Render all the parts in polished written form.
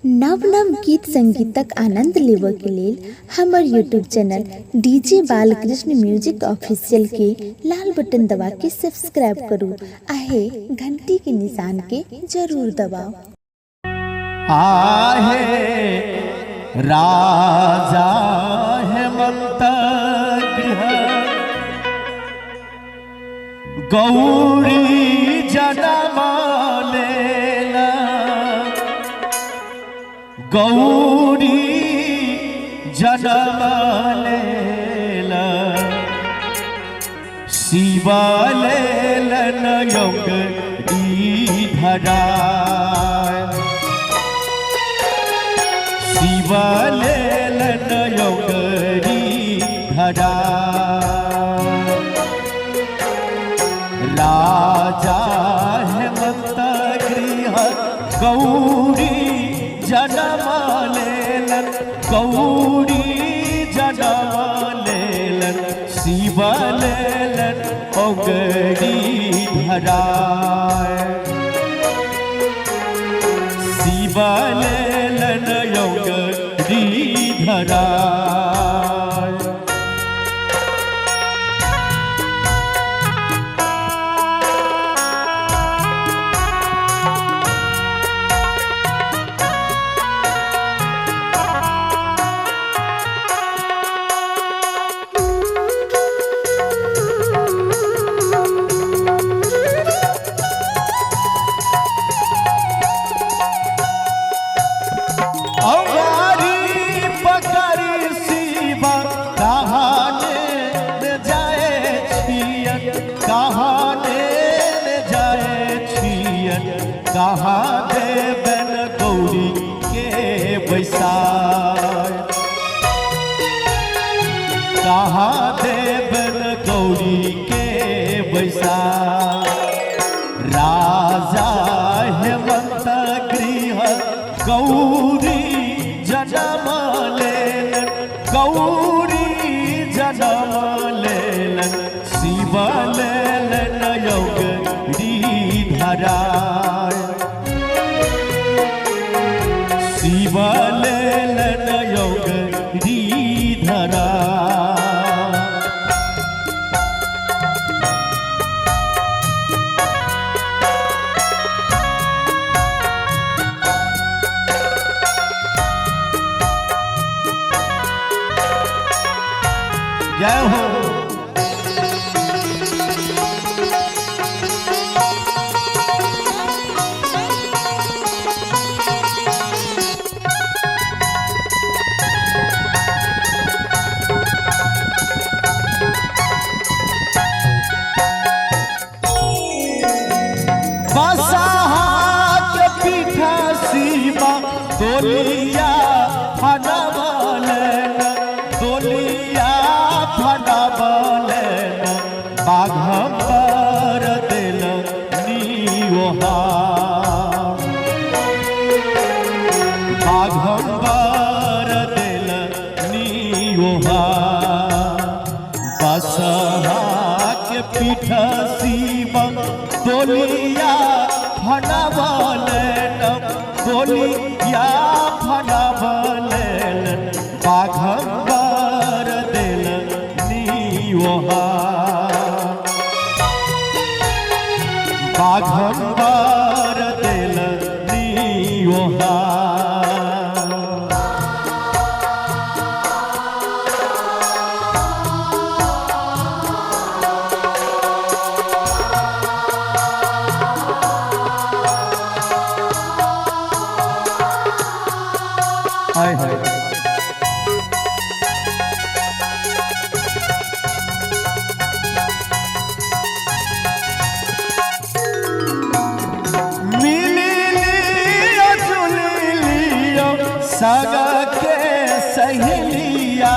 नव नव गीत संगीतक आनंद लेबऽ के लेल हमर YouTube channel DJ Balkrishna music official के लाल बटन दबा के सब्सक्राइब करू आहे घंटी के निशान के जरूर दबाओ। आहे राजा हेमंत गृह गौरी जनमालेला गौरी जनमालेला शिवालेलन योग धरा शिवालेलन योग धरा राजा हेमंत गृह गौरी जनमालेलन गौरी जनमालेलन शिवालेलन ओगरी धराय शिवालेलन ओगरी धराय। कहाँ देवन गौरी के बैसार कहाँ देवन गौरी के बैसार राजा हेमंत गृह गौरी जनमालेलन गौरी जनमालेलन शिवालेलन योगरी धरा शिवालेलन योगरी धरा। जय हो दोलिया फनावलन दोलिया फनावलन बाघंबर दिल नियोहा बाघंबर दिल नियोहा बसहा के पीठ शिव दोलिया फनावलन दोलिया फनावलन बाघंबर दिल नियोहा बाघंबर दिल नियोहा। हाय हाय सगा के सहेलिया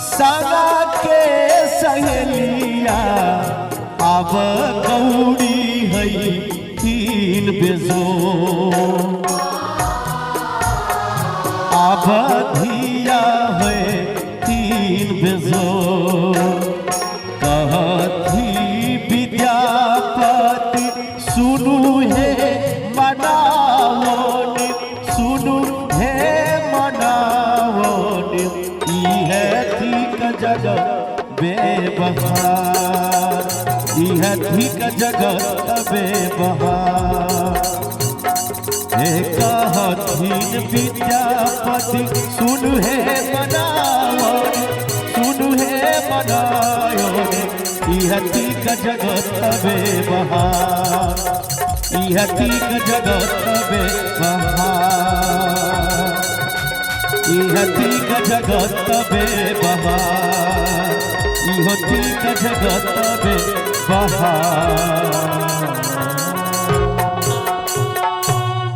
सगा के सहेलिया अब गौरी है तीन बेजो अब धिया है तीन बेजो कहती विद्यापति सुनु है मनाओ सुनु सुनु हे मनावन इहे ठीक जगत बेबहार इहे ठीक जगत बेबहार हे कहथिन विद्यापति सुनु हे मनावन सुनु हे मनावन इहे ठीक जगत बेबहार इहे ठीक जगत बेबहार इहे ठीक जगत बेबहार इहो ठीक जगत बेबहार।